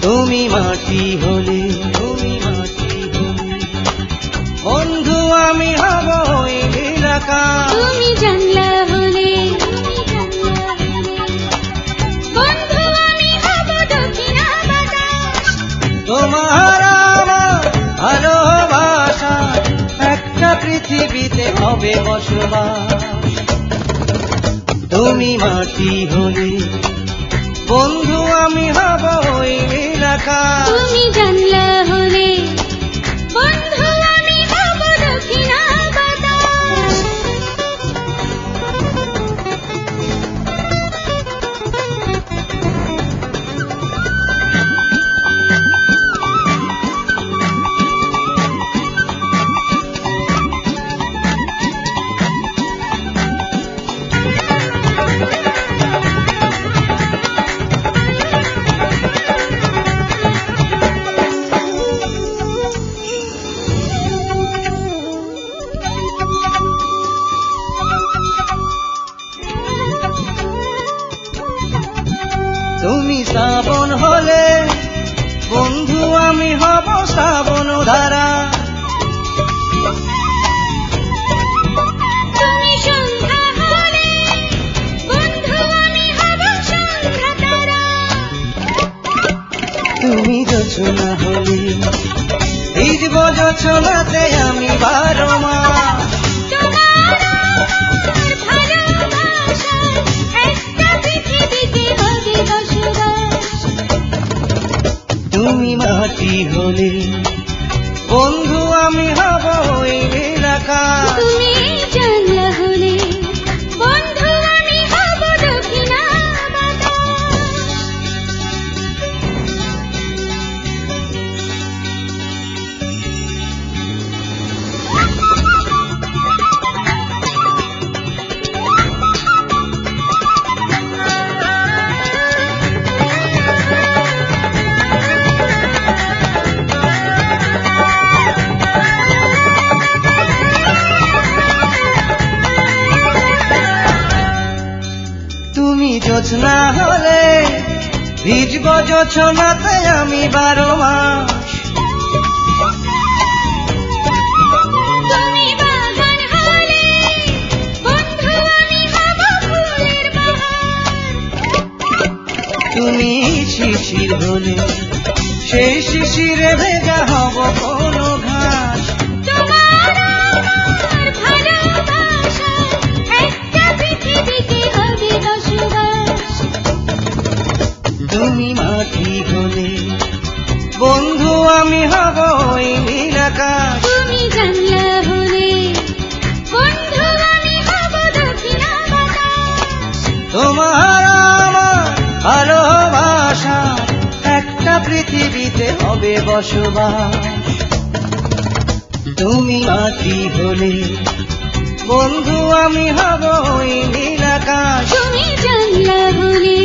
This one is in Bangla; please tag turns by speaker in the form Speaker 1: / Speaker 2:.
Speaker 1: তুমি মাটি হলে, তুমি মাটি হলে বন্ধু আমি হব ওই নীল আকাশ।
Speaker 2: তুমি জানলা হলে, বন্ধু আমি হব দক্ষিণা বাতাস।
Speaker 1: তোমার আমার ভালোবাসা একটা পৃথিবীতে হবে বসবাস। তুমি মাটি হলে, বন্ধু আমি হব ওই নীল আকাশ।
Speaker 2: তুমি জানলা হলে, বন্ধু আমি হব দক্ষিণা বাতাস।
Speaker 1: তুমি শ্রাবণ হলে, বন্ধু আমি হব শ্রাবণ ধারা।
Speaker 2: তুমি সন্ধ্যা হলে, বন্ধু আমি হব সন্ধ্যা তারা।
Speaker 1: তুমি জোছনা হলে, ভিজব জোছনাতে আমি 12 মাস।
Speaker 2: তোমার আমার ভালোবাসা একটা পৃথিবীতে হবে বসবাস।
Speaker 1: তুমি মাটি হলে, বন্ধু আমি হব ওই নীল আকাশ।
Speaker 2: তুমি জানলা হলে, বন্ধু আমি হব দক্ষিণা বাতাস।
Speaker 1: তুমি জোছনা হলে, ভিজব জোছনাতে আমি 12 মাস।
Speaker 2: তুমি বাগান হলে, বন্ধু আমি হব ফুলের বাহার।
Speaker 1: তুমি শিশির হলে, সেই শিশিরে ভেজা হব কোনো ঘাস।
Speaker 2: তোমার আমার ভালোবাসা একটা পৃথিবীতে হবে বসবাস।
Speaker 1: তুমি মাটি হলে, বন্ধু আমি হব ওই নীল আকাশ।
Speaker 2: তুমি জানলা হলে, বন্ধু আমি হব দক্ষিণা বাতাস।
Speaker 1: তোমার আমার ভালোবাসা একটা পৃথিবীতে হবে বসবাস। তুমি মাটি হলে, বন্ধু আমি হব ওই নীল আকাশ।
Speaker 2: তুমি জানলা হলে,